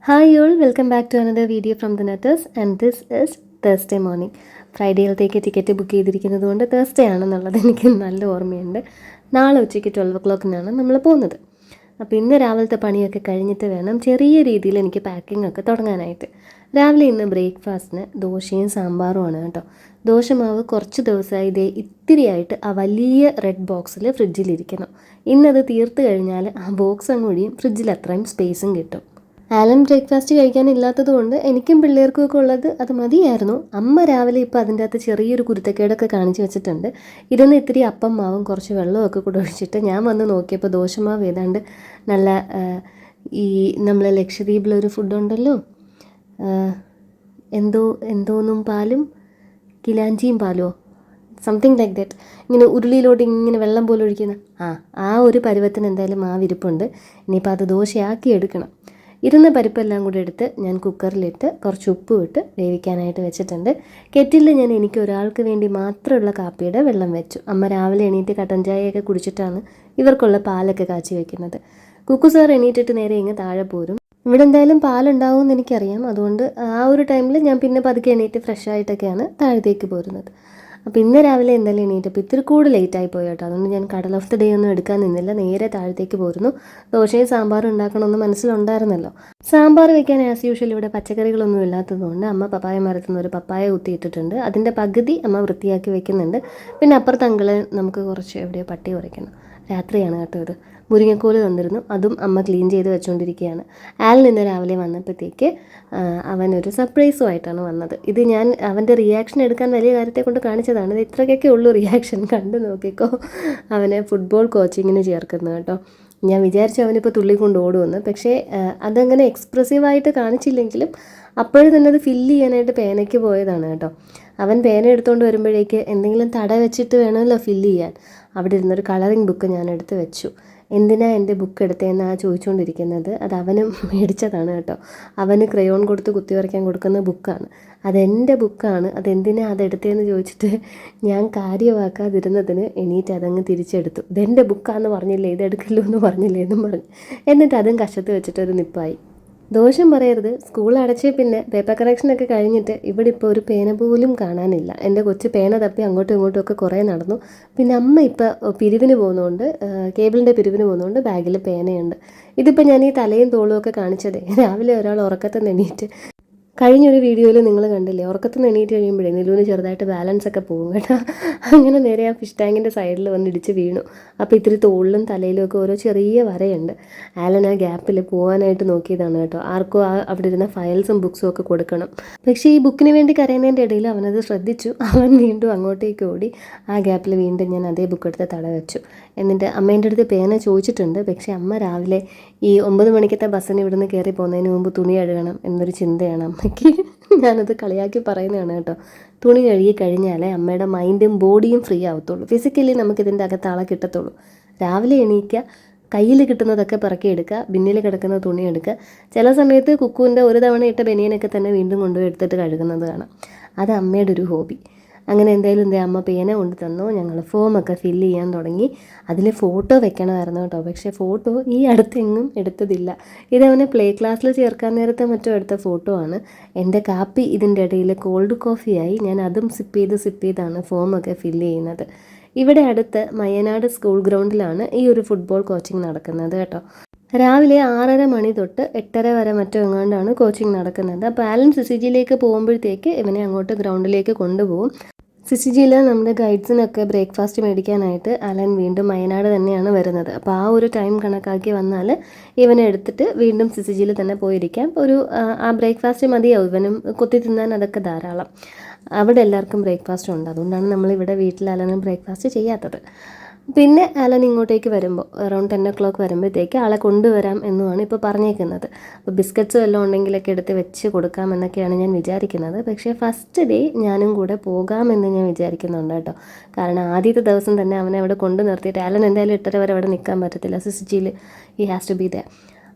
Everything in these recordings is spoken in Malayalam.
Hi all, welcome back to another video from the Netters and this is Thursday morning. ഫ്രൈഡേയിലത്തേക്ക് ടിക്കറ്റ് ബുക്ക് ചെയ്തിരിക്കുന്നത് കൊണ്ട് തേഴ്സ്ഡേ ആണെന്നുള്ളത് എനിക്ക് നല്ല ഓർമ്മയുണ്ട്. നാളെ ഉച്ചയ്ക്ക് 12 o'clock നമ്മൾ പോകുന്നത്. അപ്പോൾ ഇന്ന് രാവിലത്തെ പണിയൊക്കെ കഴിഞ്ഞിട്ട് വേണം ചെറിയ രീതിയിൽ എനിക്ക് പാക്കിംഗ് ഒക്കെ തുടങ്ങാനായിട്ട്. രാവിലെ ഇന്ന് ബ്രേക്ക്ഫാസ്റ്റിന് ദോശയും സാമ്പാറുമാണ് കേട്ടോ. ദോശമാവ് കുറച്ച് ദിവസമായി ഇതേ ഇത്തിരിയായിട്ട് ആ വലിയ റെഡ് ബോക്സിൽ ഫ്രിഡ്ജിലിരിക്കണം. ഇന്നത് തീർത്ത് കഴിഞ്ഞാൽ ആ ബോക്സ് അങ്ങ് ഒഴിയും, ഫ്രിഡ്ജിൽ അത്രയും സ്പേസും കിട്ടും. ആലൻ ബ്രേക്ക്ഫാസ്റ്റ് കഴിക്കാനില്ലാത്തത് കൊണ്ട് എനിക്കും പിള്ളേർക്കും ഒക്കെ ഉള്ളത് അത് മതിയായിരുന്നു. അമ്മ രാവിലെ ഇപ്പോൾ അതിൻ്റെ അകത്ത് ചെറിയൊരു കുരുത്തക്കേടൊക്കെ കാണിച്ച് വെച്ചിട്ടുണ്ട്. ഇരുന്ന് ഇത്തിരി അപ്പം മാവും കുറച്ച് വെള്ളമൊക്കെ കൂടെ ഒഴിച്ചിട്ട് ഞാൻ വന്ന് നോക്കിയപ്പോൾ ദോശമാവ് ഏതാണ്ട് നല്ല ഈ നമ്മളെ ലക്ഷദ്വീപിലൊരു ഫുഡുണ്ടല്ലോ, എന്തോന്നും പാലും കിലാഞ്ചിയും പാലോ സംതിങ് ലൈക്ക് ദാറ്റ്, ഇങ്ങനെ ഉരുളിയിലോട്ട് ഇങ്ങനെ വെള്ളം പോലെ ഒഴിക്കുന്ന ആ ഒരു പരുവത്തിന് എന്തായാലും മാവിരിപ്പുണ്ട്. ഇനിയിപ്പോൾ അത് ദോശയാക്കി എടുക്കണം. ഇരുന്ന പരിപ്പെല്ലാം കൂടി എടുത്ത് ഞാൻ കുക്കറിലിട്ട് കുറച്ച് ഉപ്പ് ഇട്ട് വേവിക്കാനായിട്ട് വെച്ചിട്ടുണ്ട്. കെറ്റിലിൽ ഞാൻ എനിക്ക് ഒരാൾക്ക് വേണ്ടി മാത്രമുള്ള കാപ്പിയുടെ വെള്ളം വെച്ചു. അമ്മ രാവിലെ എണീറ്റ് കട്ടൻ ചായയൊക്കെ കുടിച്ചിട്ടാണ് ഇവർക്കുള്ള പാലൊക്കെ കാച്ചി വെക്കുന്നത്. കുക്കു സാർ എണീറ്റിട്ട് നേരെ ഇങ്ങ് താഴെ പോരും. ഇവിടെ എന്തായാലും പാലുണ്ടാവും എന്ന് എനിക്കറിയാം. അതുകൊണ്ട് ആ ഒരു ടൈമിൽ ഞാൻ പിന്നെ പതുക്കെ എണീറ്റ് ഫ്രഷ് ആയിട്ടൊക്കെയാണ് താഴത്തേക്ക് പോരുന്നത്. അപ്പോൾ ഇന്ന് രാവിലെ എന്തായാലും എണീറ്റപ്പോൾ ഇത്തിരി കൂടി ലേറ്റായി പോയി കേട്ടോ. അതുകൊണ്ട് ഞാൻ കടൽ ഓഫ് ദി ഡേ ഒന്നും എടുക്കാൻ നിന്നില്ല, നേരെ താഴത്തേക്ക് പോരുന്നു. ദോശയും സാമ്പാറും ഉണ്ടാക്കണമെന്ന് മനസ്സിലുണ്ടായിരുന്നല്ലോ. സാമ്പാർ വെക്കാൻ ആസ് യൂഷ്വൽ ഇവിടെ പച്ചക്കറികളൊന്നും ഇല്ലാത്തതുകൊണ്ട് അമ്മ പപ്പായ മരത്തുനിന്ന് ഒരു പപ്പായ കുത്തിയിട്ടിട്ടുണ്ട്. അതിൻ്റെ പകുതി അമ്മ വൃത്തിയാക്കി വെക്കുന്നുണ്ട്. പിന്നെ അപ്പുറത്ത് അങ്കിള് നമുക്ക് കുറച്ച് എവിടെയോ പട്ടി കുറയ്ക്കണം. രാത്രിയാണ് കേട്ടോ ഇത്. മുരിങ്ങക്കോല് തന്നിരുന്നു, അതും അമ്മ ക്ലീൻ ചെയ്ത് വെച്ചുകൊണ്ടിരിക്കുകയാണ്. ആലിൽ നിന്ന് രാവിലെ വന്നപ്പോഴത്തേക്ക് അവനൊരു സർപ്രൈസുമായിട്ടാണ് വന്നത്. ഇത് ഞാൻ അവൻ്റെ റിയാക്ഷൻ എടുക്കാൻ വലിയ കാര്യത്തെ കൊണ്ട് കാണിച്ചതാണ്. ഇത് ഇത്രയൊക്കെ ഉള്ളൂ റിയാക്ഷൻ, കണ്ടു നോക്കിക്കോ. അവനെ ഫുട്ബോൾ കോച്ചിങ്ങിന് ചേർക്കുന്നു കേട്ടോ. ഞാൻ വിചാരിച്ചു അവനിപ്പോൾ തുള്ളിക്കൊണ്ട് ഓടുമെന്ന്, പക്ഷേ അതങ്ങനെ എക്സ്പ്രസീവായിട്ട് കാണിച്ചില്ലെങ്കിലും അപ്പോഴും തന്നെ അത് ഫില്ല് ചെയ്യാനായിട്ട് പേനയ്ക്ക് പോയതാണ് കേട്ടോ. അവൻ പേന എടുത്തുകൊണ്ട് വരുമ്പോഴേക്ക് എന്തെങ്കിലും തട വെച്ചിട്ട് വേണമല്ലോ ഫില്ല് ചെയ്യാൻ. അവിടെ ഇരുന്നൊരു കളറിങ് ബുക്ക് ഞാൻ എടുത്ത് വെച്ചു. എന്തിനാ എൻ്റെ ബുക്ക് എടുത്തതെന്നാണ് ചോദിച്ചുകൊണ്ടിരിക്കുന്നത്. അത് അവനും മേടിച്ചതാണ് കേട്ടോ. അവന് ക്രയോൺ കൊടുത്ത് കുത്തി വരയ്ക്കാൻ കൊടുക്കുന്ന ബുക്കാണ്. അതെൻ്റെ ബുക്കാണ്, അതെന്തിനാ അതെടുത്തതെന്ന് ചോദിച്ചിട്ട് ഞാൻ കാര്യമാക്കാതിരുന്നതിന് എണീറ്റ് അതങ്ങ് തിരിച്ചെടുത്തു. ഇതെൻ്റെ ബുക്കാണെന്ന് പറഞ്ഞില്ലേ, ഇതെടുക്കല്ലോ എന്ന് പറഞ്ഞില്ലേ എന്നും പറഞ്ഞു. എന്നിട്ട് അതും കഷത്ത് വെച്ചിട്ടൊരു നിപ്പായി. ദോഷം പറയരുത്, സ്കൂൾ അടച്ചേ പിന്നെ പേപ്പർ കറക്ഷനൊക്കെ കഴിഞ്ഞിട്ട് ഇവിടെ ഇപ്പോൾ ഒരു പേന പോലും കാണാനില്ല. എൻ്റെ കൊച്ചു പേന തപ്പി അങ്ങോട്ടും ഇങ്ങോട്ടും ഒക്കെ കുറേ നടന്നു. പിന്നെ അമ്മ ഇപ്പോൾ പിരിവിന് പോകുന്നതുകൊണ്ട്, കേബിളിൻ്റെ പിരിവിന് പോകുന്നതുകൊണ്ട് ബാഗിൽ പേനയുണ്ട്. ഇതിപ്പോൾ ഞാൻ ഈ തലയും തോളും ഒക്കെ കാണിച്ചതേ രാവിലെ ഒരാൾ ഉറക്കത്തിൽ നിന്ന് എണീറ്റ്, കഴിഞ്ഞൊരു വീഡിയോയിൽ നിങ്ങൾ കണ്ടില്ലേ, ഉറക്കത്തിൽ നിന്ന് എണീറ്റ് കഴിയുമ്പോഴേ നിലൂന് ചെറുതായിട്ട് ബാലൻസ് ഒക്കെ പോകും കേട്ടോ. അങ്ങനെ നേരെ ആ ഫിഷ് ടാങ്കിൻ്റെ സൈഡിൽ വന്ന് ഇടിച്ച് വീണു. അപ്പോൾ ഇത്തിരി തോളിലും തലയിലും ഒക്കെ ഓരോ ചെറിയ വരയുണ്ട്. ആലൻ ആ ഗ്യാപ്പിൽ പോകാനായിട്ട് നോക്കിയതാണ് കേട്ടോ. ആർക്കും അവിടെ ഇരുന്ന ഫയൽസും ബുക്സും ഒക്കെ കൊടുക്കണം. പക്ഷേ ഈ ബുക്കിന് വേണ്ടി കരയുന്നതിൻ്റെ ഇടയിൽ അവനത് ശ്രദ്ധിച്ചു. അവൻ വീണ്ടും അങ്ങോട്ടേക്ക് ഓടി. ആ ഗ്യാപ്പിൽ വീണ്ടും ഞാൻ അതേ ബുക്ക് എടുത്ത് തട വെച്ചു. എന്നിട്ട് അമ്മേൻ്റെ അടുത്ത് പേന ചോദിച്ചിട്ടുണ്ട്. പക്ഷേ അമ്മ രാവിലെ ഈ 9 മണിക്കത്തെ ബസ്സിന് ഇവിടുന്ന് കയറി പോകുന്നതിന് മുമ്പ് തുണി കഴുകണം എന്നൊരു ചിന്തയാണ് അമ്മയ്ക്ക്. ഞാനത് കളിയാക്കി പറയുന്നതാണ് കേട്ടോ. തുണി കഴുകി കഴിഞ്ഞാലേ അമ്മയുടെ മൈൻഡും ബോഡിയും ഫ്രീ ആവത്തുള്ളൂ. ഫിസിക്കലി നമുക്കിതിൻ്റെ അകത്ത് ആളെ കിട്ടത്തുള്ളൂ. രാവിലെ എണീക്കുക, കയ്യിൽ കിട്ടുന്നതൊക്കെ പിറക്കിയെടുക്കുക, ബിന്നിൽ കിടക്കുന്ന തുണി എടുക്കുക. ചില സമയത്ത് കുക്കുവിൻ്റെ ഒരു തവണ ഇട്ട ബനിയനൊക്കെ തന്നെ വീണ്ടും കൊണ്ടുപോയി എടുത്തിട്ട് കഴുകുന്നത് കാണാം. അത് അമ്മയുടെ ഒരു ഹോബി. അങ്ങനെ എന്തായാലും അമ്മ പേന കൊണ്ട് തന്നു. ഞങ്ങൾ ഫോമൊക്കെ ഫില്ല് ചെയ്യാൻ തുടങ്ങി. അതിൽ ഫോട്ടോ വെക്കണമായിരുന്നു കേട്ടോ. പക്ഷേ ഫോട്ടോ ഈ അടുത്തെങ്ങും എടുത്തതില്ല. ഇതവനെ പ്ലേ ക്ലാസ്സിൽ ചേർക്കാൻ നേരത്തെ മറ്റോ എടുത്ത ഫോട്ടോ ആണ്. എൻ്റെ കാപ്പി ഇതിൻ്റെ ഇടയിൽ കോൾഡ് കോഫിയായി. ഞാൻ അതും സിപ്പ് ചെയ്താണ് ഫോമൊക്കെ ഫില്ല് ചെയ്യുന്നത്. ഇവിടെ അടുത്ത് മയ്യനാട് സ്കൂൾ ഗ്രൗണ്ടിലാണ് ഈ ഒരു ഫുട്ബോൾ കോച്ചിങ് നടക്കുന്നത് കേട്ടോ. രാവിലെ 6:30 മണി തൊട്ട് 8:30 വരെ മറ്റോ എങ്ങാണ്ടാണ് കോച്ചിങ് നടക്കുന്നത്. അപ്പോൾ ആലൻ സിസിജിയിലേക്ക് പോകുമ്പോഴത്തേക്ക് ഇവനെ അങ്ങോട്ട് ഗ്രൗണ്ടിലേക്ക് കൊണ്ടുപോകും. സിസിജിയിൽ നമ്മുടെ ഗൈഡ്സിനൊക്കെ ബ്രേക്ക്ഫാസ്റ്റ് മേടിക്കാനായിട്ട് അലൻ വീണ്ടും വയനാട് തന്നെയാണ് വരുന്നത്. അപ്പോൾ ആ ഒരു ടൈം കണക്കാക്കി വന്നാൽ ഇവനെ എടുത്തിട്ട് വീണ്ടും സിസിജിയിൽ തന്നെ പോയിരിക്കാം. ഒരു ആ ബ്രേക്ക്ഫാസ്റ്റ് മതിയാവും, ഇവനും കൊത്തി തിന്നാൻ അതൊക്കെ ധാരാളം. അവിടെ എല്ലാവർക്കും ബ്രേക്ക്ഫാസ്റ്റ് ഉണ്ട്. അതുകൊണ്ടാണ് നമ്മളിവിടെ വീട്ടിൽ അലനും ബ്രേക്ക്ഫാസ്റ്റ് ചെയ്യാത്തത്. പിന്നെ അലൻ ഇങ്ങോട്ടേക്ക് വരുമ്പോൾ അറൗണ്ട് 10 o'clock വരുമ്പോഴത്തേക്ക് ആളെ കൊണ്ടുവരാം എന്നുമാണ് ഇപ്പോൾ പറഞ്ഞേക്കുന്നത്. അപ്പോൾ ബിസ്ക്കറ്റ്സ് വല്ലതും ഉണ്ടെങ്കിലൊക്കെ എടുത്ത് വെച്ച് കൊടുക്കാമെന്നൊക്കെയാണ് ഞാൻ വിചാരിക്കുന്നത്. പക്ഷേ ഫസ്റ്റ് ഡേ ഞാനും കൂടെ പോകാമെന്ന് ഞാൻ വിചാരിക്കുന്നുണ്ട് കേട്ടോ. കാരണം ആദ്യത്തെ ദിവസം തന്നെ അവനെ അവിടെ കൊണ്ടു നിർത്തിയിട്ട് അലൻ എന്തായാലും 8:30 വരെ അവിടെ നിൽക്കാൻ പറ്റത്തില്ല. സിസിജിയിൽ he has to be there.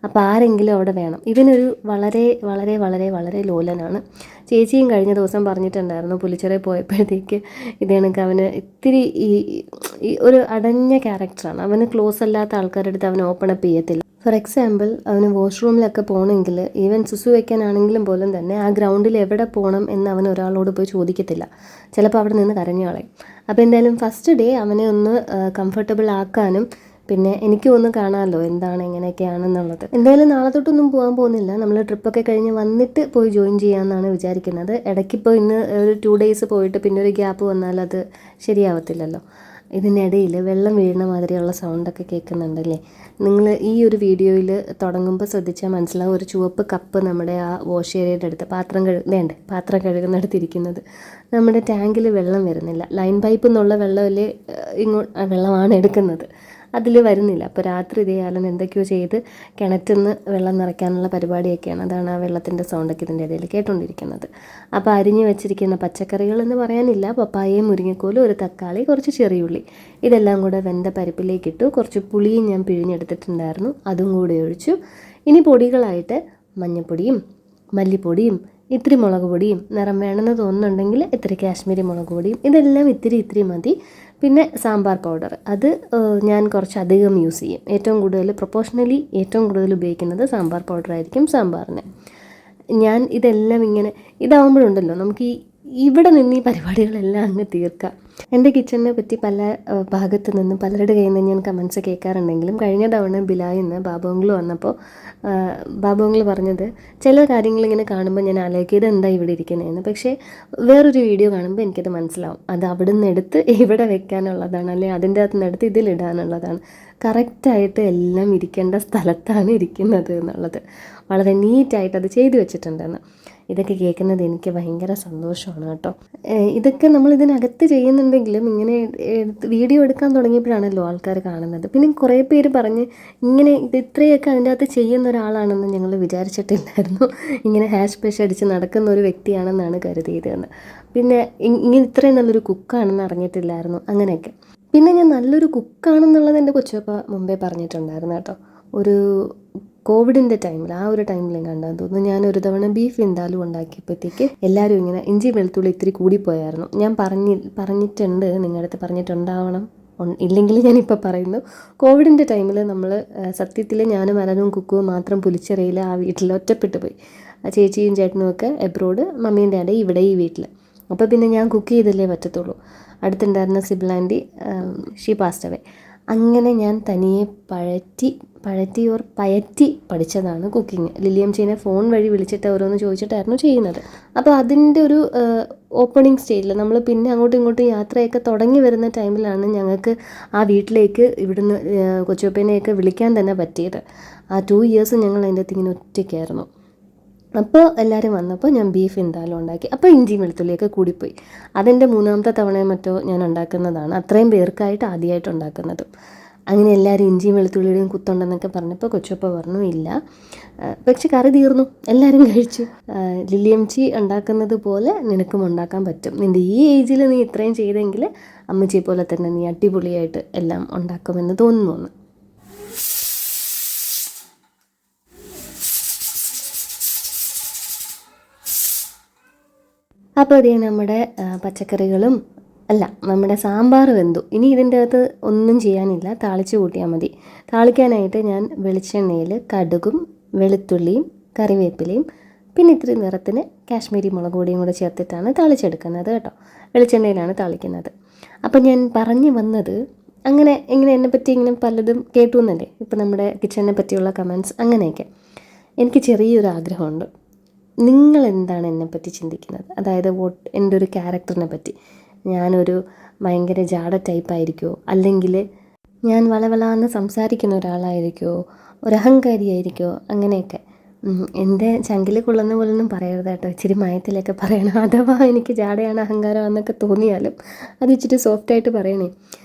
അപ്പോൾ ആരെങ്കിലും അവിടെ വേണം. ഇവനൊരു വളരെ വളരെ വളരെ വളരെ ലോലനാണ്. ചേച്ചിയും കഴിഞ്ഞ ദിവസം പറഞ്ഞിട്ടുണ്ടായിരുന്നു, പുലിച്ചെറിയിൽ പോയപ്പോഴത്തേക്ക് ഇത് കണക്ക് അവന് ഇത്തിരി ഈ ഒരു അടഞ്ഞ ക്യാരക്ടറാണ്. അവന് ക്ലോസ് അല്ലാത്ത ആൾക്കാരുടെ അടുത്ത് അവൻ ഓപ്പൺ അപ്പ് ചെയ്യത്തില്ല. ഫോർ എക്സാമ്പിൾ അവന് വാഷ്റൂമിലൊക്കെ പോകണമെങ്കിൽ ഈവൻ സുസു വയ്ക്കാനാണെങ്കിലും പോലും തന്നെ ആ ഗ്രൗണ്ടിൽ എവിടെ പോകണം എന്ന് അവൻ ഒരാളോട് പോയി ചോദിക്കത്തില്ല. ചിലപ്പോൾ അവിടെ നിന്ന് കരഞ്ഞു കളയും. അപ്പോൾ എന്തായാലും ഫസ്റ്റ് ഡേ അവനെ ഒന്ന് കംഫർട്ടബിൾ ആക്കാനും പിന്നെ എനിക്കും ഒന്ന് കാണാമല്ലോ എന്താണ് എങ്ങനെയൊക്കെയാണെന്നുള്ളത്. എന്തായാലും നാളെ തൊട്ടൊന്നും പോകാൻ പോകുന്നില്ല. നമ്മൾ ട്രിപ്പൊക്കെ കഴിഞ്ഞ് വന്നിട്ട് പോയി ജോയിൻ ചെയ്യാമെന്നാണ് വിചാരിക്കുന്നത്. ഇടയ്ക്കിപ്പോൾ ഇന്ന് ഒരു 2 ഡേയ്സ് പോയിട്ട് പിന്നെ ഒരു ഗ്യാപ്പ് വന്നാൽ അത് ശരിയാവത്തില്ലല്ലോ. ഇതിനിടയിൽ വെള്ളം വീഴുന്ന മാതിരിയുള്ള സൗണ്ടൊക്കെ കേൾക്കുന്നുണ്ടല്ലേ. നിങ്ങൾ ഈ ഒരു വീഡിയോയിൽ തുടങ്ങുമ്പോൾ ശ്രദ്ധിച്ചാൽ മനസ്സിലാവും, ഒരു ചുവപ്പ് കപ്പ് നമ്മുടെ ആ വാഷ് ഏരിയയുടെ അടുത്ത് പാത്രം കഴുകുന്നിടത്തിരിക്കുന്നത്. നമ്മുടെ ടാങ്കിൽ വെള്ളം വരുന്നില്ല. ലൈൻ പൈപ്പിൽ നിന്നുള്ള വെള്ളമല്ലേ വെള്ളമാണ് എടുക്കുന്നത്, അതിൽ വരുന്നില്ല. അപ്പോൾ രാത്രി ഇതേ ആലൻ എന്തൊക്കെയോ ചെയ്ത് കിണറ്റിൽ നിന്ന് വെള്ളം നിറയ്ക്കാനുള്ള പരിപാടിയൊക്കെയാണ്. അതാണ് ആ വെള്ളത്തിൻ്റെ സൗണ്ടൊക്കെ ഇതിൻ്റെ ഇടയിൽ കേട്ടുകൊണ്ടിരിക്കുന്നത്. അപ്പോൾ അരിഞ്ഞ് വെച്ചിരിക്കുന്ന പച്ചക്കറികൾ എന്ന് പറയാനില്ല, പപ്പായയും മുരിങ്ങക്കോലും, ഒരു തക്കാളി, കുറച്ച് ചെറിയുള്ളി, ഇതെല്ലാം കൂടെ വെന്ത പരിപ്പിലേക്കിട്ടു. കുറച്ച് പുളിയും ഞാൻ പിഴിഞ്ഞെടുത്തിട്ടുണ്ടായിരുന്നു, അതും കൂടി ഒഴിച്ചു. ഇനി പൊടികളായിട്ട് മഞ്ഞൾപ്പൊടിയും മല്ലിപ്പൊടിയും ഇത്തിരി മുളക് പൊടിയും, നിറം വേണമെന്ന് തോന്നുന്നുണ്ടെങ്കിൽ ഇത്തിരി കാശ്മീരി മുളക് പൊടിയും, ഇതെല്ലാം ഇത്തിരി മതി. പിന്നെ സാമ്പാർ പൗഡർ, അത് ഞാൻ കുറച്ചധികം യൂസ് ചെയ്യും. ഏറ്റവും കൂടുതൽ ഉപയോഗിക്കുന്നത് സാമ്പാർ പൗഡറായിരിക്കും സാമ്പാറിന്. ഞാൻ ഇതെല്ലാം ഇതാവുമ്പോഴുണ്ടല്ലോ നമുക്ക് ഇവിടെ നിന്ന് ഈ പരിപാടികളെല്ലാം അങ്ങ് തീർക്കാം. എൻ്റെ കിച്ചണിനെ പറ്റി പല ഭാഗത്തു നിന്നും പലരുടെ കയ്യിൽ നിന്ന് ഞാൻ കമൻസ് കേൾക്കാറുണ്ടെങ്കിലും കഴിഞ്ഞ തവണ ബിലായിൽ നിന്ന് ബാബുങ്കൾ വന്നപ്പോൾ ബാബുങ്കൾ പറഞ്ഞത് ചില കാര്യങ്ങളിങ്ങനെ കാണുമ്പോൾ ഞാൻ ആലോചിക്കുക എന്താ ഇവിടെ ഇരിക്കുന്നതെന്ന്. പക്ഷേ വേറൊരു വീഡിയോ കാണുമ്പോൾ എനിക്കത് മനസ്സിലാവും, അത് അവിടെ നിന്ന് എടുത്ത് ഇവിടെ വെക്കാനുള്ളതാണ്, അല്ലെങ്കിൽ അതിൻ്റെ അകത്ത് നിന്ന് എടുത്ത് ഇതിലിടാനുള്ളതാണ്. കറക്റ്റായിട്ട് എല്ലാം ഇരിക്കേണ്ട സ്ഥലത്താണ് ഇരിക്കുന്നത് എന്നുള്ളത്, വളരെ നീറ്റായിട്ട് അത് ചെയ്തു വെച്ചിട്ടുണ്ടെന്ന്. ഇതൊക്കെ കേൾക്കുന്നത് എനിക്ക് ഭയങ്കര സന്തോഷമാണ് കേട്ടോ. ഇതൊക്കെ നമ്മൾ ഇതിനകത്ത് ചെയ്യുന്നുണ്ടെങ്കിലും ഇങ്ങനെ വീഡിയോ എടുക്കാൻ തുടങ്ങിയപ്പോഴാണല്ലോ ആൾക്കാർ കാണുന്നത്. പിന്നെ കുറേ പേര് പറഞ്ഞ് ഇത് ഇത്രയൊക്കെ അതിൻ്റെ അകത്ത് ചെയ്യുന്ന ഒരാളാണെന്ന് ഞങ്ങൾ വിചാരിച്ചിട്ടില്ലായിരുന്നു. ഇങ്ങനെ ഹാഷ് ബ്രഷ് അടിച്ച് നടക്കുന്ന ഒരു വ്യക്തിയാണെന്നാണ് കരുതിയതെന്ന്. പിന്നെ ഇത്രയും നല്ലൊരു കുക്കാണെന്ന് അറിഞ്ഞിട്ടില്ലായിരുന്നു. അങ്ങനെയൊക്കെ പിന്നെ ഞാൻ നല്ലൊരു കുക്കാണെന്നുള്ളത് എൻ്റെ കൊച്ചപ്പ മുമ്പേ പറഞ്ഞിട്ടുണ്ടായിരുന്നു കേട്ടോ. ഒരു കോവിഡിൻ്റെ ടൈമിൽ, ആ ഒരു ടൈമിലും കണ്ടാന്ന് തോന്നുന്നു, ഞാനൊരു തവണ ബീഫ് വിന്താലും ഉണ്ടാക്കിയപ്പോഴത്തേക്ക് എല്ലാവരും ഇങ്ങനെ ഇഞ്ചി വെളുത്തുള്ളി ഇത്തിരി കൂടിപ്പോയായിരുന്നു. ഞാൻ പറഞ്ഞിട്ടുണ്ട്, നിങ്ങളുടെ അടുത്ത് പറഞ്ഞിട്ടുണ്ടാവണം, ഇല്ലെങ്കിൽ ഞാനിപ്പോൾ പറയുന്നു. കോവിഡിൻ്റെ ടൈമിൽ നമ്മൾ സത്യത്തിൽ ഞാനും അലനും കുക്കുവും മാത്രം പുലിച്ചെറിയിൽ ആ വീട്ടിൽ ഒറ്റപ്പെട്ടു പോയി. ചേച്ചിയും ചേട്ടനും ഒക്കെ എബ്രോഡ്, മമ്മീൻ്റെ അട ഇവിടെ ഈ വീട്ടിൽ. അപ്പോൾ പിന്നെ ഞാൻ കുക്ക് ചെയ്തല്ലേ പറ്റത്തുള്ളൂ. അടുത്തുണ്ടായിരുന്ന സിബിലാൻറ്റി ഷീ പാസ്റ്റ് അവേ. അങ്ങനെ ഞാൻ തനിയെ പയറ്റി പഠിച്ചതാണ് കുക്കിങ്. ലില്ലിയം ചീനെ ഫോൺ വഴി വിളിച്ചിട്ട് ഓരോന്ന് ചോദിച്ചിട്ടായിരുന്നു ചെയ്യുന്നത്. അപ്പോൾ അതിൻ്റെ ഒരു ഓപ്പണിംഗ് സ്റ്റേജിൽ നമ്മൾ പിന്നെ അങ്ങോട്ടും ഇങ്ങോട്ടും യാത്രയൊക്കെ തുടങ്ങി വരുന്ന ടൈമിലാണ് ഞങ്ങൾക്ക് ആ വീട്ടിലേക്ക് ഇവിടുന്ന് കൊച്ചുപ്പേനെയൊക്കെ വിളിക്കാൻ തന്നെ പറ്റിയത്. ആ 2 ഇയേഴ്സ് ഞങ്ങൾ അതിൻ്റെ അകത്ത് ഇങ്ങനെ ഒറ്റയ്ക്കായിരുന്നു. അപ്പോൾ എല്ലാവരും വന്നപ്പോൾ ഞാൻ ബീഫ് എന്തായാലും ഉണ്ടാക്കി. അപ്പോൾ ഇഞ്ചി വെളുത്തുള്ളിയൊക്കെ കൂടിപ്പോയി. അതെൻ്റെ 3ാമത്തെ തവണയോ മറ്റോ ഞാൻ ഉണ്ടാക്കുന്നതാണ്, അത്രയും പേർക്കായിട്ട് ആദ്യമായിട്ട് ഉണ്ടാക്കുന്നതും. അങ്ങനെ എല്ലാവരും ഇഞ്ചിയും വെളുത്തുള്ളിയുടെയും കുത്തുണ്ടെന്നൊക്കെ പറഞ്ഞപ്പോൾ കൊച്ചപ്പ പറഞ്ഞു ഇല്ല, പക്ഷെ കറി തീർന്നു, എല്ലാവരും കഴിച്ചു. ലില്ലിയംച്ചി ഉണ്ടാക്കുന്നത് പോലെ നിനക്കും ഉണ്ടാക്കാൻ പറ്റും, നിൻ്റെ ഈ ഏജിൽ നീ ഇത്രയും ചെയ്തെങ്കിൽ അമ്മച്ചിയെ പോലെ തന്നെ നീ അടിപൊളിയായിട്ട് എല്ലാം ഉണ്ടാക്കുമെന്ന് തോന്നുന്നു. അപ്പോൾ അതേ നമ്മുടെ പച്ചക്കറികളും നമ്മുടെ സാമ്പാർ വെന്തു. ഇനി ഇതിൻ്റെ അകത്ത് ഒന്നും ചെയ്യാനില്ല, താളിച്ച് കൂട്ടിയാൽ മതി. താളിക്കാനായിട്ട് ഞാൻ വെളിച്ചെണ്ണയിൽ കടുകും വെളുത്തുള്ളിയും കറിവേപ്പിലയും പിന്നെ ഇത്തിരി നിറത്തിന് കാശ്മീരി മുളക് പൊടിയും കൂടെ ചേർത്തിട്ടാണ് താളിച്ചെടുക്കുന്നത് കേട്ടോ. വെളിച്ചെണ്ണയിലാണ് താളിക്കുന്നത്. അപ്പോൾ ഞാൻ പറഞ്ഞു വന്നത് അങ്ങനെ എന്നെപ്പറ്റി ഇങ്ങനെ പലതും കേട്ടു എന്നല്ലേ, ഇപ്പോൾ നമ്മുടെ കിച്ചണിനെ പറ്റിയുള്ള കമൻറ്റ്സ് അങ്ങനെയൊക്കെ. എനിക്ക് ചെറിയൊരു ആഗ്രഹമുണ്ട്, നിങ്ങൾ എന്താണ് എന്നെപ്പറ്റി ചിന്തിക്കുന്നത്? അതായത് എൻ്റെ ഒരു ക്യാരക്ടറിനെ പറ്റി. ഞാനൊരു ഭയങ്കര ജാട ടൈപ്പായിരിക്കുമോ, അല്ലെങ്കിൽ ഞാൻ വളവളാന്ന് സംസാരിക്കുന്ന ഒരാളായിരിക്കുമോ, ഒരഹങ്കാരിയായിരിക്കുമോ, അങ്ങനെയൊക്കെ. എൻ്റെ ചങ്കിൽ കൊള്ളുന്ന പോലൊന്നും പറയരുത് കേട്ടോ, ഇച്ചിരി മയത്തിലൊക്കെ പറയണം. അഥവാ എനിക്ക് ജാടയാണ് അഹങ്കാരമാണെന്നൊക്കെ തോന്നിയാലും അത് ഇച്ചിരി സോഫ്റ്റായിട്ട് പറയണേ.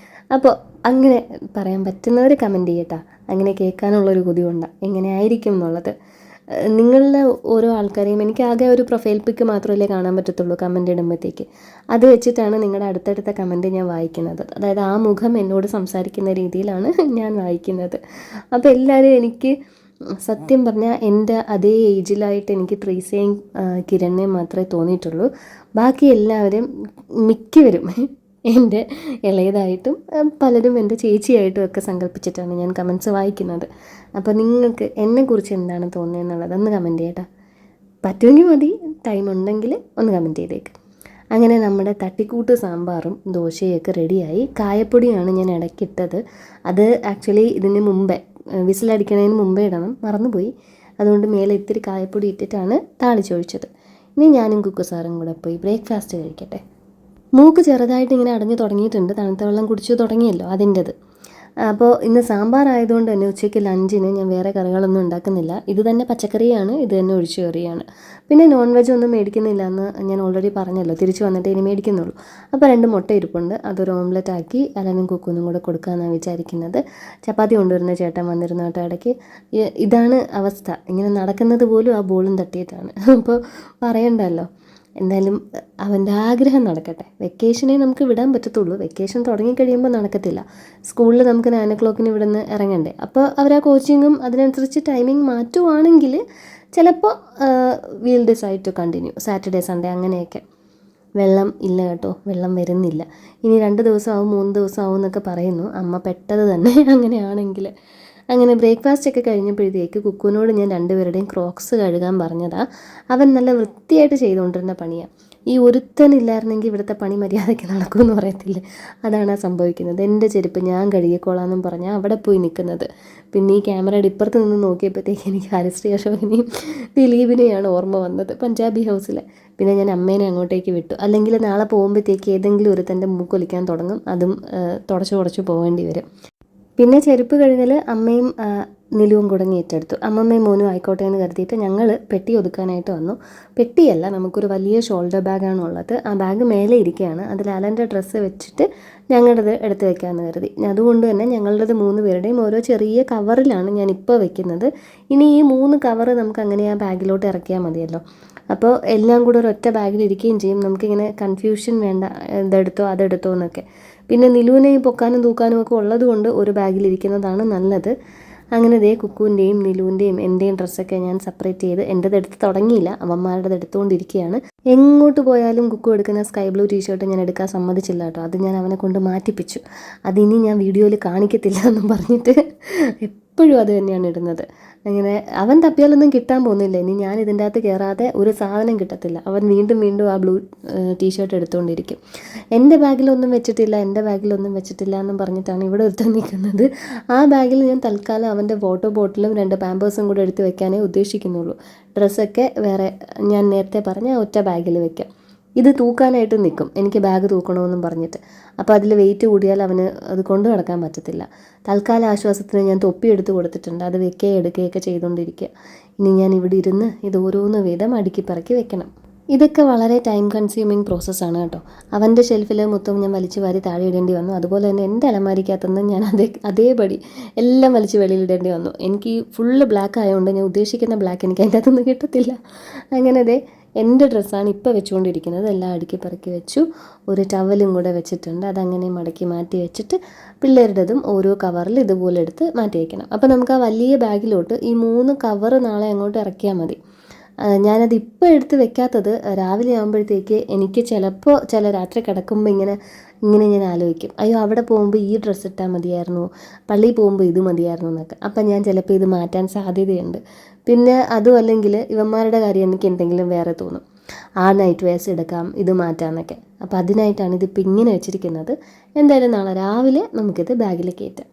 അപ്പോൾ അങ്ങനെ പറയാൻ പറ്റുന്നവർ കമൻറ്റ് ചെയ്യട്ടാ, അങ്ങനെ കേൾക്കാനുള്ളൊരു കൊതിയുണ്ടാണ് എങ്ങനെ ആയിരിക്കും എന്നുള്ളത്. നിങ്ങളുടെ ഓരോ ആൾക്കാരെയും എനിക്ക് ആകെ ഒരു പ്രൊഫൈൽ പിക്ക് മാത്രമല്ലേ കാണാൻ പറ്റത്തുള്ളൂ കമൻ്റ് ഇടുമ്പോഴത്തേക്ക്. അത് വെച്ചിട്ടാണ് നിങ്ങളുടെ അടുത്തടുത്ത കമൻറ്റ് ഞാൻ വായിക്കുന്നത്. അതായത് ആ മുഖം എന്നോട് സംസാരിക്കുന്ന രീതിയിലാണ് ഞാൻ വായിക്കുന്നത്. അപ്പോൾ എല്ലാവരും എനിക്ക് സത്യം പറഞ്ഞാൽ എൻ്റെ അതേ ഏജിലായിട്ട് എനിക്ക് ട്രീസയും കിരണിനെയും മാത്രമേ തോന്നിയിട്ടുള്ളൂ. ബാക്കി എല്ലാവരും മിക്കവരും എൻ്റെ ഇളയതായിട്ടും പലരും എൻ്റെ ചേച്ചിയായിട്ടും ഒക്കെ സങ്കല്പിച്ചിട്ടാണ് ഞാൻ കമൻസ് വായിക്കുന്നത്. അപ്പോൾ നിങ്ങൾക്ക് എന്നെക്കുറിച്ച് എന്താണ് തോന്നുന്നത് ഒന്ന് കമൻറ്റ് ചെയ്യട്ടോ. പറ്റുമെങ്കിൽ മതി, ടൈം ഉണ്ടെങ്കിൽ ഒന്ന് കമൻറ്റ് ചെയ്തേക്ക്. അങ്ങനെ നമ്മുടെ തട്ടിക്കൂട്ട് സാമ്പാറും ദോശയൊക്കെ റെഡിയായി. കായപ്പൊടിയാണ് ഞാൻ ഇടയ്ക്കിട്ടത്. അത് ആക്ച്വലി ഇതിന് മുമ്പേ വിസിലടിക്കുന്നതിന് മുമ്പേ ഇടണം, മറന്നുപോയി. അതുകൊണ്ട് മേലെ ഇത്തിരി കായപ്പൊടി ഇട്ടിട്ടാണ് താളിച്ചൊഴിച്ചത്. ഇനി ഞാനും കുക്കു സാറും കൂടെ പോയി ബ്രേക്ക്ഫാസ്റ്റ് കഴിക്കട്ടെ. മൂക്ക് ചെറുതായിട്ട് ഇങ്ങനെ അടഞ്ഞു തുടങ്ങിയിട്ടുണ്ട്, തണുത്ത വെള്ളം കുടിച്ചു തുടങ്ങിയല്ലോ അതിൻ്റെത്. അപ്പോൾ ഇന്ന് സാമ്പാർ ആയതുകൊണ്ട് തന്നെ ഉച്ചയ്ക്ക് ലഞ്ചിന് ഞാൻ വേറെ കറികളൊന്നും ഉണ്ടാക്കുന്നില്ല. ഇത് തന്നെ പച്ചക്കറിയാണ്, ഇത് തന്നെ ഒഴിച്ചു കറിയാണ്. പിന്നെ നോൺ വെജ് ഒന്നും മേടിക്കുന്നില്ല എന്ന് ഞാൻ ഓൾറെഡി പറഞ്ഞല്ലോ, തിരിച്ചു വന്നിട്ട് ഇനി മേടിക്കുന്നുള്ളൂ. അപ്പോൾ 2 മുട്ട ഇരിപ്പുണ്ട്, അതൊരു ഓംലെറ്റ് ആക്കി അലനും കുക്കൊന്നും കൂടെ കൊടുക്കാമെന്നാണ് വിചാരിക്കുന്നത്. ചപ്പാത്തി കൊണ്ടുവരുന്ന ചേട്ടൻ വന്നിരുന്ന കേട്ടോ ഇടയ്ക്ക്. ഇതാണ് അവസ്ഥ, ഇങ്ങനെ നടക്കുന്നത് പോലും ആ ബോളും തട്ടിയിട്ടാണ്. അപ്പോൾ പറയണ്ടല്ലോ. എന്തായാലും അവൻ്റെ ആഗ്രഹം നടക്കട്ടെ. വെക്കേഷനെ നമുക്ക് വിടാൻ പറ്റത്തുള്ളൂ, വെക്കേഷൻ തുടങ്ങിക്കഴിയുമ്പോൾ നടക്കത്തില്ല. സ്കൂളിൽ നമുക്ക് 9 o'clock ഇവിടുന്ന് ഇറങ്ങണ്ടേ. അപ്പോൾ അവർ ആ കോച്ചിങ്ങും അതിനനുസരിച്ച് ടൈമിംഗ് മാറ്റുവാണെങ്കിൽ ചിലപ്പോൾ we'll decide to continue Saturday Sunday അങ്ങനെയൊക്കെ. വെള്ളം ഇല്ല കേട്ടോ, വെള്ളം വരുന്നില്ല. ഇനി 2 ദിവസമാവും 3 ദിവസമാവും എന്നൊക്കെ പറയുന്നു. അമ്മ പെട്ടത് തന്നെ അങ്ങനെയാണെങ്കിൽ. അങ്ങനെ ബ്രേക്ക്ഫാസ്റ്റ് ഒക്കെ കഴിഞ്ഞപ്പോഴത്തേക്ക് കുക്കുവിനോട് ഞാൻ 2 പേരുടെയും ക്രോക്സ് കഴുകാൻ പറഞ്ഞതാണ്. അവൻ നല്ല വൃത്തിയായിട്ട് ചെയ്തുകൊണ്ടിരുന്ന പണിയാണ്. ഈ ഒരുത്തനില്ലായിരുന്നെങ്കിൽ ഇവിടുത്തെ പണി മര്യാദയ്ക്ക് നടക്കുമെന്ന് പറയത്തില്ല, അതാണ് സംഭവിക്കുന്നത്. എൻ്റെ ചെരുപ്പ് ഞാൻ കഴുകിക്കോളാമെന്നും പറഞ്ഞാൽ അവിടെ പോയി നിൽക്കുന്നത്. പിന്നെ ഈ ക്യാമറയുടെ ഇപ്പുറത്ത് നിന്ന് നോക്കിയപ്പോഴത്തേക്ക് എനിക്ക് ഹരിശ്രീ അശോകനെയും ദിലീപിനെയാണ് ഓർമ്മ വന്നത്, പഞ്ചാബി ഹൗസിലെ. പിന്നെ ഞാൻ അമ്മേനെ അങ്ങോട്ടേക്ക് വിട്ടു. അല്ലെങ്കിൽ നാളെ പോകുമ്പോഴത്തേക്ക് ഏതെങ്കിലും ഒരുത്തൻ്റെ മൂക്കൊലിക്കാൻ തുടങ്ങും, അതും തുടച്ചു പോകേണ്ടി വരും. പിന്നെ ചെരുപ്പ് കഴുകൽ അമ്മയും നിലുവും കൂടെ ഏറ്റെടുത്തു. അമ്മമ്മയും മോനും ആയിക്കോട്ടെ എന്ന് കരുതിയിട്ട് ഞങ്ങൾ പെട്ടി ഒതുക്കാനായിട്ട് വന്നു. പെട്ടിയല്ല, നമുക്കൊരു വലിയ ഷോൾഡർ ബാഗാണ് ഉള്ളത്. ആ ബാഗ് മേലെ ഇരിക്കുകയാണ്. അതിൽ അലൻ്റെ ഡ്രസ്സ് വെച്ചിട്ട് ഞങ്ങളുടേത് എടുത്ത് വെക്കാമെന്ന് കരുതി. അതുകൊണ്ട് തന്നെ ഞങ്ങളുടേത് 3 പേരുടെയും ഓരോ ചെറിയ കവറിലാണ് ഞാനിപ്പോൾ വെക്കുന്നത്. ഇനി ഈ 3 കവറ് നമുക്ക് അങ്ങനെ ആ ബാഗിലോട്ട് ഇറക്കിയാൽ മതിയല്ലോ. അപ്പോൾ എല്ലാം കൂടെ ഒരൊറ്റ ബാഗിൽ ഇരിക്കുകയും ചെയ്യും. നമുക്കിങ്ങനെ കൺഫ്യൂഷൻ വേണ്ട, ഇതെടുത്തോ അതെടുത്തോ എന്നൊക്കെ. പിന്നെ നിലുവിനെ പൊക്കാനും തൂക്കാനും ഒക്കെ ഉള്ളത് കൊണ്ട് ഒരു ബാഗിലിരിക്കുന്നതാണ് നല്ലത്. അങ്ങനെ ദേ കുക്കുവിൻ്റെയും നിലുവിൻ്റെയും എൻ്റെയും ഡ്രസ്സൊക്കെ ഞാൻ സെപ്പറേറ്റ് ചെയ്ത് എൻ്റെത് എടുത്ത് തുടങ്ങിയില്ല, അവന്മാരുടേത് എടുത്തുകൊണ്ടിരിക്കുകയാണ്. എങ്ങോട്ട് പോയാലും കുക്കു എടുക്കുന്ന സ്കൈ ബ്ലൂ ടീഷർട്ട് ഞാൻ എടുക്കാൻ സമ്മതിച്ചില്ല കേട്ടോ. അത് ഞാൻ അവനെ കൊണ്ട് മാറ്റിപ്പിച്ചു. അതിനി ഞാൻ വീഡിയോയിൽ കാണിക്കത്തില്ല എന്നും പറഞ്ഞിട്ട് എപ്പോഴും അത് തന്നെയാണ് ഇടുന്നത്. അങ്ങനെ അവൻ തപ്പിയാലൊന്നും കിട്ടാൻ പോകുന്നില്ല. ഇനി ഞാൻ ഇതിൻ്റെ അകത്ത് കയറാതെ ഒരു സാധനം കിട്ടത്തില്ല. അവൻ വീണ്ടും വീണ്ടും ആ ബ്ലൂ ടീഷർട്ട് എടുത്തുകൊണ്ടിരിക്കും. എൻ്റെ ബാഗിലൊന്നും വെച്ചിട്ടില്ല എന്നും പറഞ്ഞിട്ടാണ് ഇവിടെ ഒരുത്തൻ നിൽക്കുന്നത്. ആ ബാഗിൽ ഞാൻ തൽക്കാലം അവൻ്റെ വാട്ടർ ബോട്ടിലും 2 പാമ്പേഴ്സും കൂടെ എടുത്ത് വെക്കാനേ ഉദ്ദേശിക്കുന്നുള്ളൂ. ഡ്രസ്സൊക്കെ വേറെ ഞാൻ നേരത്തെ പറഞ്ഞ ഒറ്റ ബാഗിൽ വെക്കാം. ഇത് തൂക്കാനായിട്ട് നിൽക്കും, എനിക്ക് ബാഗ് തൂക്കണമെന്നും പറഞ്ഞിട്ട്. അപ്പോൾ അതിൽ വെയിറ്റ് കൂടിയാൽ അവന് അത് കൊണ്ടു നടക്കാൻ പറ്റത്തില്ല. തൽക്കാല ആശ്വാസത്തിന് ഞാൻ തൊപ്പി എടുത്ത് കൊടുത്തിട്ടുണ്ട്, അത് വെക്കുകയും എടുക്കുകയൊക്കെ ചെയ്തുകൊണ്ടിരിക്കുക. ഇനി ഞാൻ ഇവിടെ ഇരുന്ന് ഇത് ഓരോന്ന് വീതം അടുക്കി പറക്കി വെക്കണം. ഇതൊക്കെ വളരെ ടൈം കൺസ്യൂമിങ് പ്രോസസ്സാണ് കേട്ടോ. അവൻ്റെ ഷെൽഫിൽ മൊത്തം ഞാൻ വലിച്ചു വാരി താഴെ ഇടേണ്ടി വന്നു. അതുപോലെ തന്നെ എൻ്റെ അലമാരിക്കകത്തുനിന്ന് ഞാൻ അതേപടി എല്ലാം വലിച്ച് വെളിയിലിടേണ്ടി വന്നു. എനിക്ക് ഫുള്ള് ബ്ലാക്ക് ആയതുകൊണ്ട് ഞാൻ ഉദ്ദേശിക്കുന്ന ബ്ലാക്ക് എനിക്ക് അതിൻ്റെ അകത്തുനിന്ന് കിട്ടത്തില്ല. അങ്ങനെ എൻ്റെ ഡ്രസ്സാണ് ഇപ്പോൾ വെച്ചുകൊണ്ടിരിക്കുന്നത്. എല്ലാം അടുക്കി പറക്കി വെച്ചു. ഒരു ടവലും കൂടെ വെച്ചിട്ടുണ്ട്, അതങ്ങനെ മടക്കി മാറ്റി വെച്ചിട്ട് പിള്ളേരുടേതും ഓരോ കവറിൽ ഇതുപോലെ എടുത്ത് മാറ്റി വയ്ക്കണം. അപ്പോൾ നമുക്ക് ആ വലിയ ബാഗിലോട്ട് ഈ 3 കവറ് നാളെ അങ്ങോട്ട് ഇറക്കിയാൽ മതി. ഞാനത് ഇപ്പോൾ എടുത്ത് വെക്കാത്തത് രാവിലെ ആകുമ്പോഴത്തേക്ക് എനിക്ക് ചിലപ്പോൾ രാത്രി കിടക്കുമ്പോൾ ഇങ്ങനെ ഞാൻ ആലോചിക്കും, അയ്യോ അവിടെ പോകുമ്പോൾ ഈ ഡ്രസ്സ് ഇട്ടാൽ മതിയായിരുന്നു, പള്ളിയിൽ പോകുമ്പോൾ ഇത് മതിയായിരുന്നു എന്നൊക്കെ. അപ്പം ഞാൻ ചിലപ്പോൾ ഇത് മാറ്റാൻ സാധ്യതയുണ്ട്. പിന്നെ അതും അല്ലെങ്കിൽ ഇവന്മാരുടെ കാര്യം എനിക്ക് എന്തെങ്കിലും വേറെ തോന്നും, ആ നൈറ്റ് വെയർസ് എടുക്കാം, ഇത് മാറ്റാമെന്നൊക്കെ. അപ്പോൾ അതിനായിട്ടാണ് ഇതിപ്പോൾ ഇങ്ങനെ വെച്ചിരിക്കുന്നത്. എന്തായാലും നാളെ രാവിലെ നമുക്കിത് ബാഗിൽ കയറ്റാം.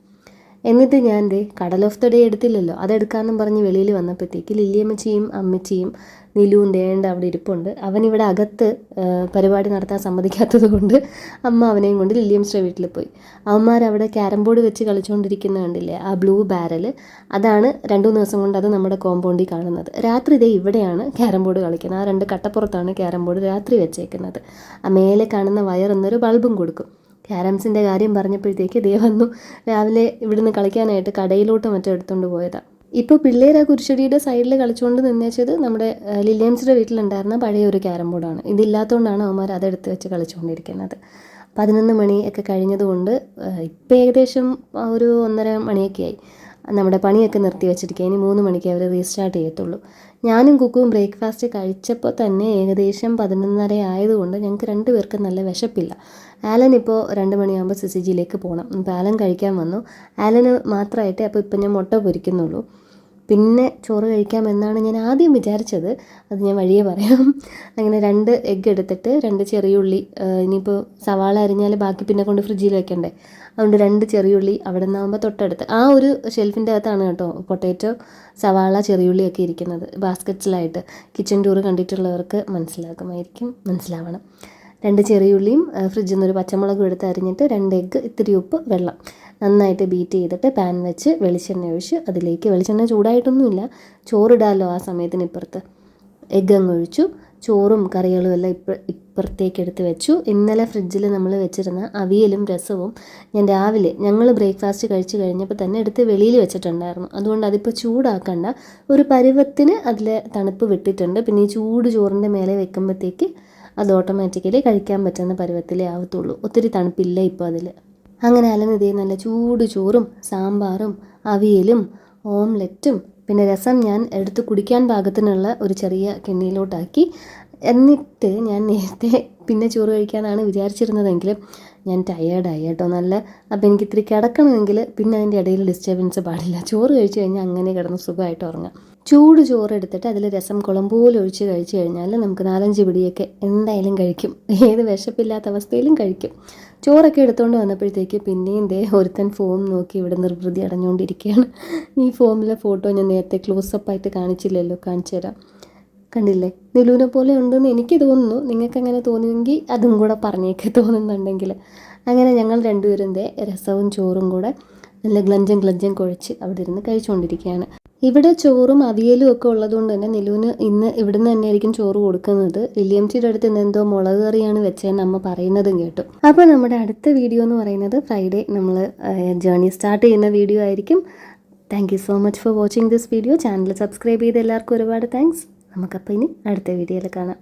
എന്നിട്ട് ഞാൻ കടൽ ഓഫ് ദ ഡേ എടുത്തില്ലല്ലോ, അതെടുക്കാമെന്നും പറഞ്ഞ് വെളിയിൽ വന്നപ്പോഴത്തേക്ക് ലില്ലിയമ്മച്ചിയും അമ്മച്ചിയും നിലുവും ദേണ്ട അവിടെ ഇരിപ്പുണ്ട്. അവനിവിടെ അകത്ത് പരിപാടി നടത്താൻ സമ്മതിക്കാത്തത് കൊണ്ട് അമ്മ അവനെയും കൊണ്ട് ലില്ലിയംസിൻ്റെ വീട്ടിൽ പോയി. അവന്മാരവിടെ ക്യാരം ബോർഡ് വെച്ച് കളിച്ചുകൊണ്ടിരിക്കുന്ന കണ്ടില്ലേ, ആ ബ്ലൂ ബാരൽ, അതാണ് 2-3 ദിവസം കൊണ്ട് അത് നമ്മുടെ കോമ്പൗണ്ടിൽ കാണുന്നത്. രാത്രി ഇവിടെയാണ് ക്യാരം ബോർഡ് കളിക്കുന്നത്. ആ 2 കട്ടപ്പുറത്താണ് ക്യാരം ബോർഡ് രാത്രി വെച്ചേക്കുന്നത്. ആ മേലെ കാണുന്ന വയർ എന്നൊരു ബൾബും കൊടുക്കും. ക്യാരംസിൻ്റെ കാര്യം പറഞ്ഞപ്പോഴത്തേക്ക് വന്നു രാവിലെ ഇവിടുന്ന് കളിക്കാനായിട്ട് കടയിലോട്ട് മറ്റോ എടുത്തുകൊണ്ട് പോയതാണ്. ഇപ്പോൾ പിള്ളേർ ആ കുരിശടിയുടെ സൈഡിൽ കളിച്ചുകൊണ്ട് നിന്നേച്ചത് നമ്മുടെ ലില്ലിയംസിൻ്റെ വീട്ടിലുണ്ടായിരുന്ന പഴയ ഒരു ക്യാരം ബോർഡാണ്. ഇതില്ലാത്തതുകൊണ്ടാണ് അവന്മാർ അതെടുത്ത് വെച്ച് കളിച്ചുകൊണ്ടിരിക്കുന്നത്. 11 മണി ഒക്കെ കഴിഞ്ഞതുകൊണ്ട് ഇപ്പം ഏകദേശം ഒരു 1:30 മണിയൊക്കെ ആയി. നമ്മുടെ പണിയൊക്കെ നിർത്തി വെച്ചിരിക്കുക. ഇനി 3 മണിക്ക് അവർ റീസ്റ്റാർട്ട് ചെയ്യത്തുള്ളൂ. ഞാനും കുക്കും ബ്രേക്ക്ഫാസ്റ്റ് കഴിച്ചപ്പോൾ തന്നെ ഏകദേശം 11:30 ആയതുകൊണ്ട് ഞങ്ങൾക്ക് 2 പേർക്കും നല്ല വിശപ്പില്ല. ആലൻ ഇപ്പോൾ 2 മണിയാകുമ്പോൾ സിസിജിയിലേക്ക് പോകണം. അപ്പോൾ ആലൻ കഴിക്കാൻ വന്നു. ആലന് മാത്രമായിട്ട് അപ്പോൾ ഇപ്പം ഞാൻ മുട്ട പൊരിക്കുന്നുള്ളൂ. പിന്നെ ചോറ് കഴിക്കാമെന്നാണ് ഞാൻ ആദ്യം വിചാരിച്ചത്. അത് ഞാൻ വഴിയേ പറയാം. അങ്ങനെ 2 എഗ്ഗ് എടുത്തിട്ട് 2 ചെറിയുള്ളി, ഇനിയിപ്പോൾ സവാള അരിഞ്ഞാൽ ബാക്കി പിന്നെ കൊണ്ട് ഫ്രിഡ്ജിൽ വെക്കണ്ടേ, അതുകൊണ്ട് 2 ചെറിയുള്ളി അവിടെ നിന്നാകുമ്പോൾ തൊട്ടടുത്ത് ആ ഒരു ഷെൽഫിൻ്റെ അകത്താണ് കേട്ടോ പൊട്ടാറ്റോ, സവാള, ചെറിയുള്ളിയൊക്കെ ഇരിക്കുന്നത് ബാസ്ക്കറ്റ്സിലായിട്ട്. കിച്ചൺ ടൂർ കണ്ടിട്ടുള്ളവർക്ക് മനസ്സിലാവണം. 2 ചെറിയുള്ളിയും ഫ്രിഡ്ജിൽ നിന്ന് ഒരു പച്ചമുളകും എടുത്ത് അരിഞ്ഞിട്ട് 2 എഗ്ഗ്, ഇത്തിരി ഉപ്പ്, വെള്ളം നന്നായിട്ട് ബീറ്റ് ചെയ്തിട്ട് പാൻ വെച്ച് വെളിച്ചെണ്ണ ഒഴിച്ച് അതിലേക്ക്, വെളിച്ചെണ്ണ ചൂടായിട്ടൊന്നുമില്ല, ചോറിടാമല്ലോ ആ സമയത്തിന് ഇപ്പുറത്ത്, എഗ്ഗ് അങ്ങ് ഒഴിച്ചു. ചോറും കറികളും എല്ലാം ഇപ്പുറത്തേക്ക് എടുത്ത് വെച്ചു. ഇന്നലെ ഫ്രിഡ്ജിൽ നമ്മൾ വെച്ചിരുന്ന അവിയലും രസവും ഞാൻ രാവിലെ ഞങ്ങൾ ബ്രേക്ക്ഫാസ്റ്റ് കഴിച്ച് കഴിഞ്ഞപ്പോൾ തന്നെ എടുത്ത് വെളിയിൽ വെച്ചിട്ടുണ്ടായിരുന്നു. അതുകൊണ്ട് അതിപ്പോൾ ചൂടാക്കണ്ട, ഒരു പരുവത്തിന് അതിൽ തണുപ്പ് വിട്ടിട്ടുണ്ട്. പിന്നെ ഈ ചൂട് ചോറിൻ്റെ മേലെ വെക്കുമ്പോഴത്തേക്ക് അത് ഓട്ടോമാറ്റിക്കലി കഴിക്കാൻ പറ്റുന്ന പരുവത്തിലേ ആവത്തുള്ളൂ. ഒത്തിരി തണുപ്പില്ല ഇപ്പോൾ അതിൽ. അങ്ങനെ അലൻ ഇതേ നല്ല ചൂട് ചോറും സാമ്പാറും അവിയലും ഓംലെറ്റും പിന്നെ രസം ഞാൻ എടുത്ത് കുടിക്കാൻ പാകത്തിനുള്ള ഒരു ചെറിയ കിണ്ണിയിലോട്ടാക്കി. എന്നിട്ട് ഞാൻ നേരത്തെ പിന്നെ ചോറ് കഴിക്കാനാണ് വിചാരിച്ചിരുന്നതെങ്കിലും ഞാൻ ടയേർഡായി കേട്ടോ നല്ല. അപ്പോൾ എനിക്ക് ഇത്തിരി കിടക്കണമെങ്കിൽ പിന്നെ അതിൻ്റെ ഇടയിൽ ഡിസ്റ്റർബൻസ് പാടില്ല. ചോറ് കഴിച്ച് കഴിഞ്ഞാൽ അങ്ങനെ കിടന്ന് സുഖമായിട്ട് ഉറങ്ങാം. ചൂട് ചോറ് എടുത്തിട്ട് അതിൽ രസം കുളമ്പോലെ ഒഴിച്ച് കഴിച്ച് കഴിഞ്ഞാൽ നമുക്ക് 4-5 പിടിയൊക്കെ എന്തായാലും കഴിക്കും. ഏത് വിശപ്പില്ലാത്ത അവസ്ഥയിലും കഴിക്കും. ചോറൊക്കെ എടുത്തുകൊണ്ട് വന്നപ്പോഴത്തേക്ക് പിന്നെയും ഒരുത്തൻ ഫോം നോക്കി ഇവിടെ നിർവൃതി അടഞ്ഞുകൊണ്ടിരിക്കുകയാണ്. ഈ ഫോമിലെ ഫോട്ടോ ഞാൻ നേരത്തെ ക്ലോസപ്പായിട്ട് കാണിച്ചില്ലല്ലോ, കാണിച്ചു തരാം. കണ്ടില്ലേ, നിലൂനെ പോലെ ഉണ്ടെന്ന് എനിക്ക് തോന്നുന്നു. നിങ്ങൾക്ക് അങ്ങനെ തോന്നുമെങ്കിൽ അതും കൂടെ പറഞ്ഞേക്ക്, തോന്നുന്നുണ്ടെങ്കിൽ. അങ്ങനെ ഞങ്ങൾ 2 പേരും രസവും ചോറും കൂടെ നല്ല ഗ്ലഞ്ചം കുഴച്ച് അവിടെ ഇരുന്ന് കഴിച്ചുകൊണ്ടിരിക്കുകയാണ്. ഇവിടെ ചോറും അവിയലും ഒക്കെ ഉള്ളതുകൊണ്ട് തന്നെ നിലൂന് ഇന്ന് ഇവിടുന്ന് തന്നെ ആയിരിക്കും ചോറ് കൊടുക്കുന്നത്. ലില്ലിയംച്ചിയുടെ അടുത്ത് ഇന്ന് എന്തോ മുളക് കറിയാണ് വെച്ചതെന്ന് അമ്മ പറയുന്നതും കേട്ടു. അപ്പോൾ നമ്മുടെ അടുത്ത വീഡിയോ എന്ന് പറയുന്നത് ഫ്രൈഡേ നമ്മൾ ജേർണി സ്റ്റാർട്ട് ചെയ്യുന്ന വീഡിയോ ആയിരിക്കും. Thank you so much for watching this video. Channel subscribe ചെയ്ത് എല്ലാവർക്കും ഒരുപാട് താങ്ക്സ്. നമുക്കപ്പോൾ ഇനി അടുത്ത വീഡിയോയിൽ കാണാം.